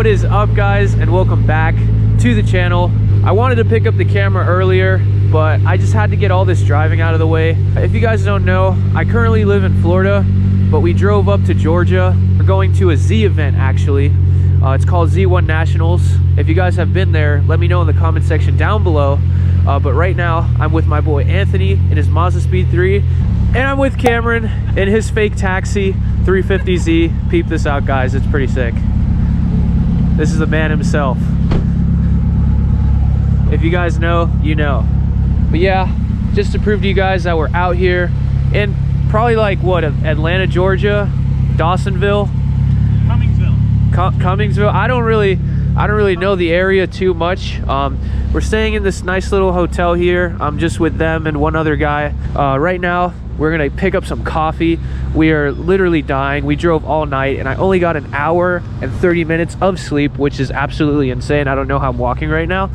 What is up, guys, and welcome back to the channel. I wanted to pick up the camera earlier, but I just had to get all this driving out of the way. If you guys don't know, I currently live in Florida, but we drove up to Georgia. We're going to a Z event, actually. It's called Z1 Nationals. If you guys have been there, let me know in the comment section down below. But right now, I'm with my boy Anthony in his Mazda Speed 3, and I'm with Cameron in his fake taxi 350Z. Peep this out, guys. It's pretty sick. This is the man himself. If you guys know, you know. But yeah, just to prove to you guys that we're out here in probably like what, Atlanta, Georgia, Dawsonville, Cummingsville. I don't really know the area too much. We're staying in this nice little hotel here. I'm just with them and one other guy. Right now, we're gonna pick up some coffee. We are literally dying. We drove all night and I only got an hour and 30 minutes of sleep, which is absolutely insane. I don't know how I'm walking right now.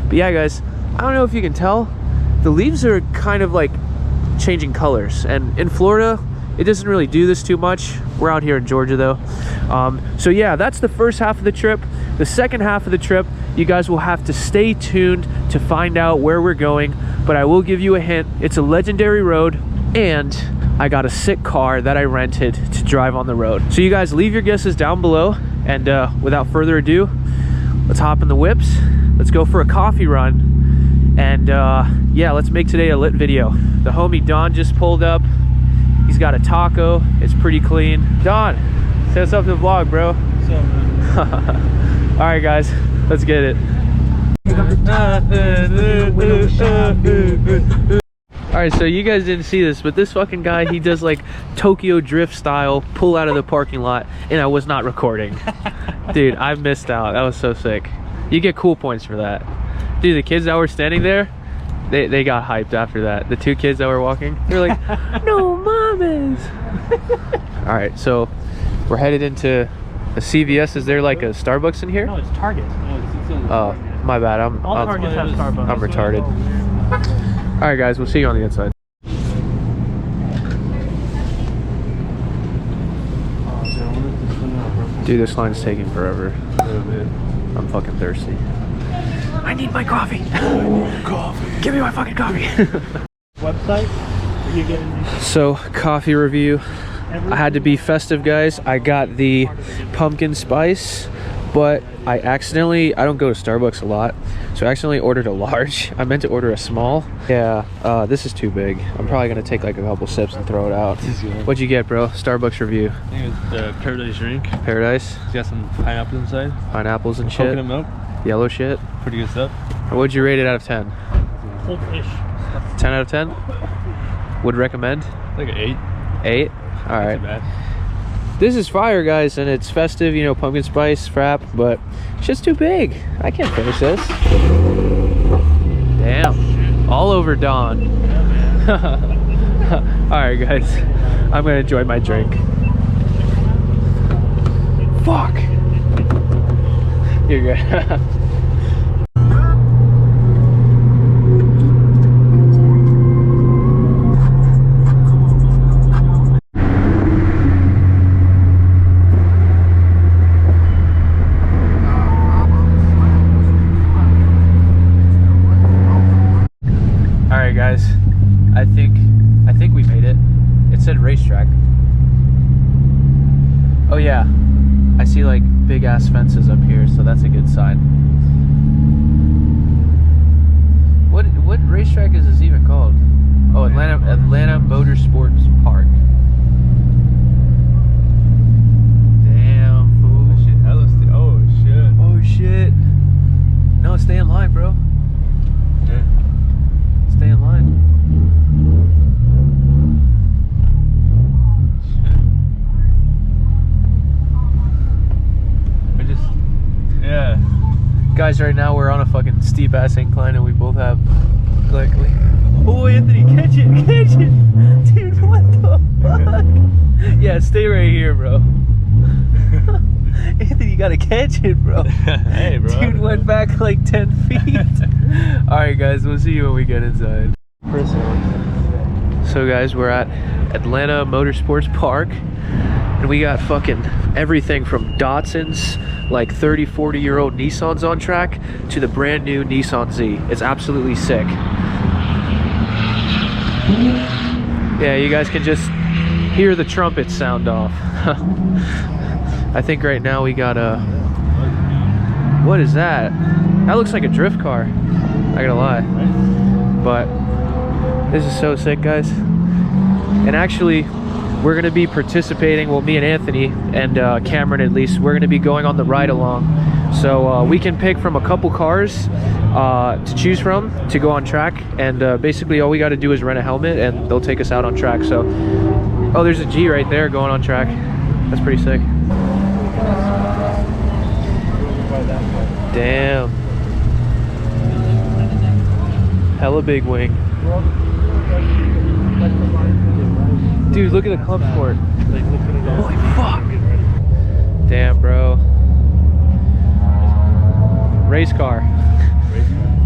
But yeah, guys, I don't know if you can tell, the leaves are kind of like changing colors. And in Florida, it doesn't really do this too much. We're out here in Georgia though. So yeah, that's the first half of the trip. The second half of the trip, you guys will have to stay tuned to find out where we're going. But I will give you a hint. It's a legendary road, and I got a sick car that I rented to drive on the road. So you guys leave your guesses down below. And without further ado, let's hop in the whips. Let's go for a coffee run. And yeah, let's make today a lit video. The homie Don just pulled up. He's got a taco. It's pretty clean. Don, say what's up to the vlog, bro. What's up, man? All right, guys, let's get it. All right, so you guys didn't see this, but this fucking guy, he does like Tokyo Drift style pull out of the parking lot, and I was not recording. Dude, I missed out. That was so sick. You get cool points for that. Dude, the kids that were standing there, they got hyped after that. The two kids that were walking, they're like, no mames. All right, so we're headed into a CVS. Is there like a Starbucks in here? No, it's Target. Oh, my bad. All Targets have Starbucks. I'm retarded. All right, guys, we'll see you on the inside. Dude, this line's taking forever. I'm fucking thirsty. I need my coffee. Coffee. Give me my fucking coffee. Website? Are you getting? So, coffee review. I had to be festive, guys. I got the pumpkin spice, but I don't go to Starbucks a lot, so I accidentally ordered a large. I meant to order a small. Yeah, this is too big. I'm probably gonna take like a couple sips and throw it out. What'd you get, bro? Starbucks review. I think it's the Paradise drink. Paradise? It's got some pineapples inside. Pineapples and shit. Coconut milk. Yellow shit. Pretty good stuff. What'd you rate it out of 10? 10 out of 10? Would recommend? Like an 8. 8? All right. Not too bad. This is fire, guys, and it's festive, you know, pumpkin spice frap, but it's just too big. I can't finish this. Damn. All over Dawn. All right, guys. I'm gonna enjoy my drink. Fuck. You're good. Guys, I think we made it. It said racetrack. Oh yeah, I see like big ass fences up here, so that's a good sign. What racetrack is this even called? Oh, Atlanta Motorsports Park. Damn, fool. Oh shit. Oh shit. No, stay in line, bro. Yeah. Stay in line. Yeah. Guys, right now we're on a fucking steep ass incline and we both have like oh, Anthony, catch it. Dude, what the fuck? Yeah, stay right here, bro. Anthony, you gotta catch it, bro. Hey, bro. Dude went back like 10 feet. Alright, guys, we'll see you when we get inside. So, guys, we're at Atlanta Motorsports Park, and we got fucking everything from Datsuns, like 30, 40-year-old Nissans on track to the brand new Nissan Z. It's absolutely sick. Yeah, you guys can just hear the trumpets sound off. I think right now we got a... What is that? That looks like a drift car. I gotta lie. But this is so sick, guys. And actually, we're gonna be participating, well, me and Anthony and Cameron at least, we're gonna be going on the ride along. So we can pick from a couple cars to choose from to go on track. And basically all we gotta do is rent a helmet and they'll take us out on track. So, oh, there's a G right there going on track. That's pretty sick. Damn. Hella big wing. Dude, look at the club sport. Holy fuck. Damn, bro. Race car.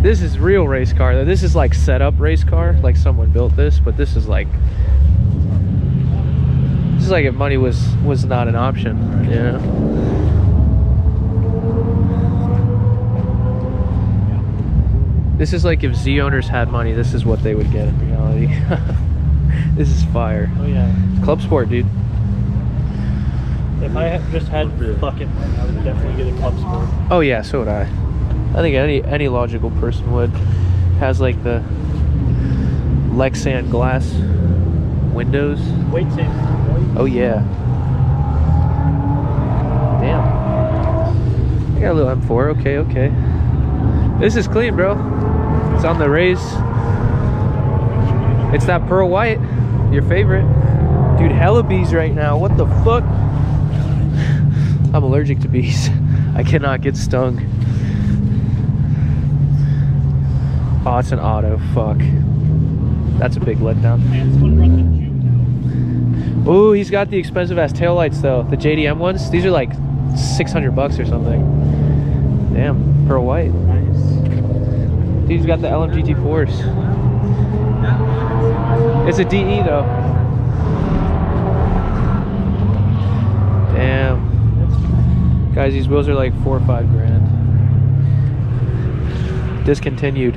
This is real race car. This is like set up race car. Like someone built this, but this is like... This is like if money was not an option, you know? This is like if Z owners had money, this is what they would get in reality. This is fire. Oh yeah. Club sport, dude. If I had just had fucking money, I would definitely get a club sport. Oh yeah, so would I. I think any logical person would. Has like the Lexan glass windows. Weight saving. Oh yeah. Damn. I got a little M4. Okay, okay. This is clean, bro. It's on the race. It's that pearl white, your favorite. Dude, hella bees right now. What the fuck? I'm allergic to bees. I cannot get stung. Oh, it's an auto. Fuck. That's a big letdown. Oh, he's got the expensive ass taillights though. The JDM ones. These are like $600 or something. Damn, pearl white. Dude's got the LMGT4s. It's a DE though. Damn. Guys, these wheels are like 4 or 5 grand. Discontinued.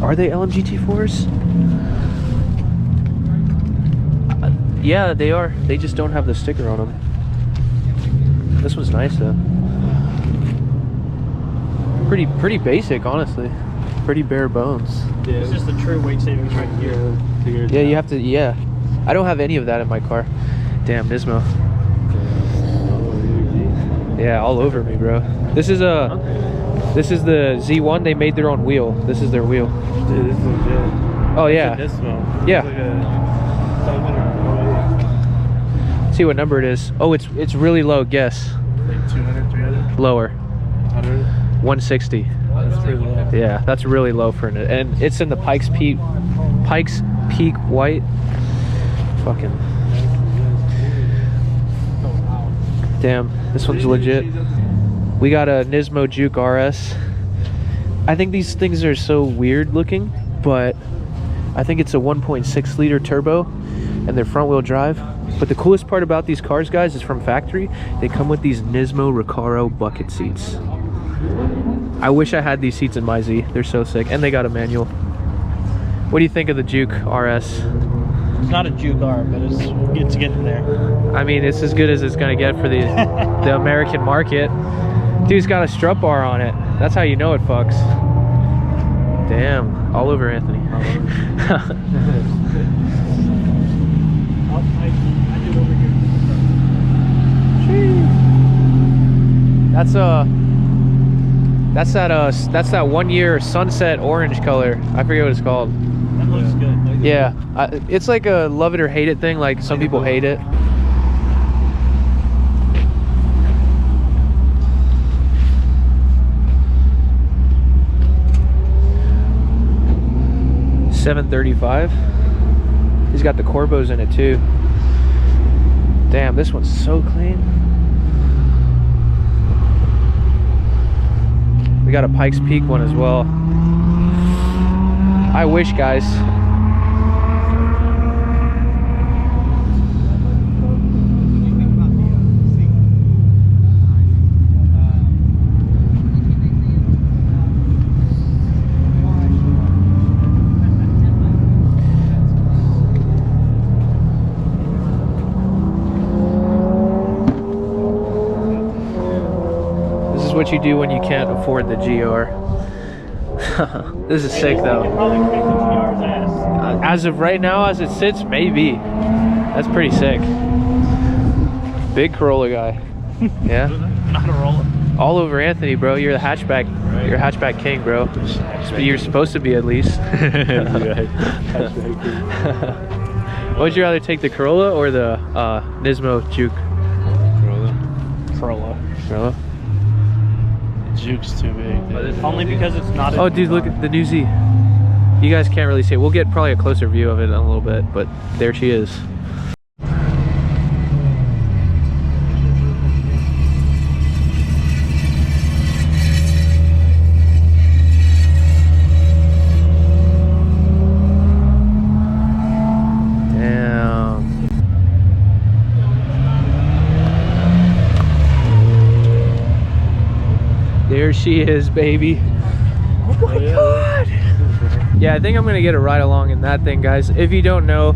Are they LMGT4s? Yeah, they are. They just don't have the sticker on them. This one's nice though. Pretty basic, honestly. Pretty bare bones. Yeah, it's just the true weight savings right here. Yeah, you have to. Yeah, I don't have any of that in my car. Damn, Nismo. Yeah, all over me, bro. This is the Z1. They made their own wheel. This is their wheel. Dude, this is legit. Oh yeah. Nismo. Yeah. Like See what number it is. Oh, it's really low. Guess. like 200, 300? Lower. 100? 160. That's pretty low. Yeah, that's really low for it. And it's in the Pikes Peak white. Fucking. Damn, this one's legit. We got a Nismo Juke RS. I think these things are so weird looking, but I think it's a 1.6 liter turbo and they're front wheel drive. But the coolest part about these cars, guys, is from factory, they come with these Nismo Recaro bucket seats. I wish I had these seats in my Z. They're so sick. And they got a manual. What do you think of the Juke RS? It's not a Juke R, but it's getting there. I mean, it's as good as it's gonna get for the American market. Dude's got a strut bar on it. That's how you know it fucks. Damn, all over Anthony. That's that 1 year sunset orange color. I forget what it's called. That looks good. Yeah, it's like a love it or hate it thing. Like some people hate it. $735. He's got the Corbos in it too. Damn, this one's so clean. We got a Pikes Peak one as well. I wish, guys. what you do when you can't afford the GR. This is sick though. As of right now, as it sits, maybe. That's pretty sick. Big Corolla guy. Yeah. Not a roller. All over Anthony, bro. You're the hatchback. Right. You're a hatchback king, bro. You're supposed to be at least. Would you rather take the Corolla or the Nismo Juke? Corolla. Corolla? The Juke's too big. Only because it's not. Oh, dude, look at the new Z. You guys can't really see it. We'll get probably a closer view of it in a little bit, but there she is. There she is, baby. Oh my god. Yeah, I think I'm gonna get a ride along in that thing, guys. If you don't know,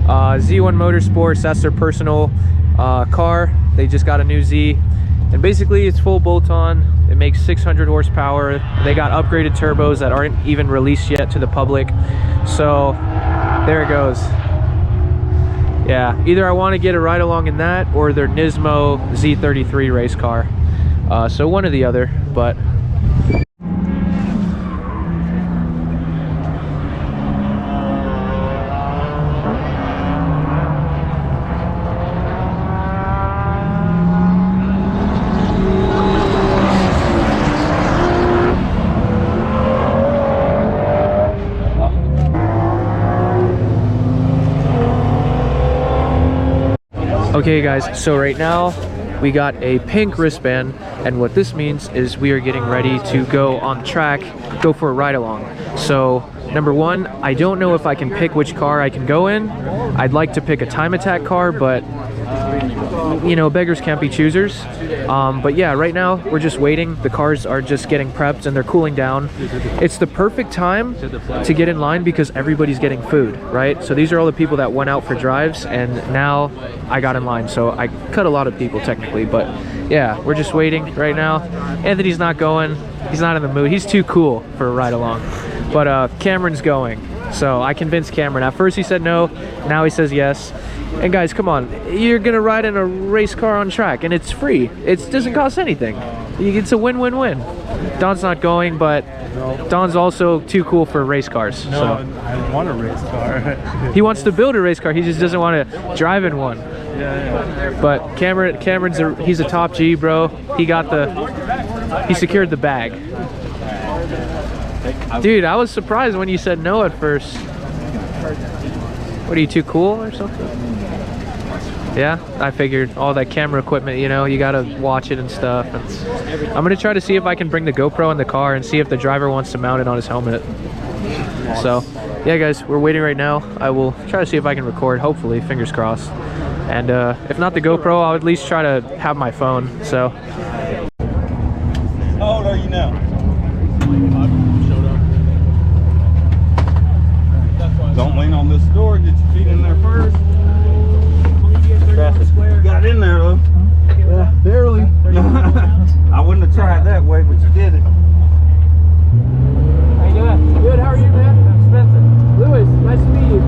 Z1 Motorsports, that's their personal car. They just got a new Z, and basically it's full bolt-on. It makes 600 horsepower. They got upgraded turbos that aren't even released yet to the public. So there it goes. Yeah, either I want to get a ride along in that or their Nismo Z33 race car. So one or the other, but okay guys, so right now we got a pink wristband, and what this means is we are getting ready to go on track, go for a ride along. So number one, I don't know if I can pick which car I can go in. I'd like to pick a time attack car, but you know, beggars can't be choosers. But yeah, right now we're just waiting. The cars are just getting prepped and they're cooling down. It's the perfect time to get in line because everybody's getting food, right? So these are all the people that went out for drives, and now I got in line. So I cut a lot of people technically, but yeah, we're just waiting right now. Anthony's not going. He's not in the mood. He's too cool for a ride along. But Cameron's going. So I convinced Cameron. At first he said no, now he says yes. And guys, come on, you're gonna ride in a race car on track and it's free. It doesn't cost anything. It's a win-win-win. Don's not going, but Don's also too cool for race cars. No, so. I want a race car. He wants to build a race car, he just doesn't want to drive in one. Yeah. But he's a top G, bro. He secured the bag. Dude, I was surprised when you said no at first. What, are you too cool or something? Yeah, I figured all that camera equipment, you know, you gotta watch it and stuff. I'm gonna try to see if I can bring the GoPro in the car and see if the driver wants to mount it on his helmet. So, yeah guys, we're waiting right now. I will try to see if I can record, hopefully, fingers crossed. And if not the GoPro, I'll at least try to have my phone, so. How old are you now? Don't lean on this door, get your feet in there first. You got in there though. Yeah, barely. I wouldn't have tried that way, but you did it. How you doing? Good, how are you, man? I'm Spencer. Lewis, nice to meet you.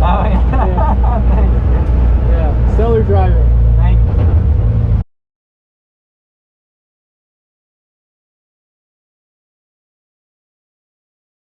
yeah.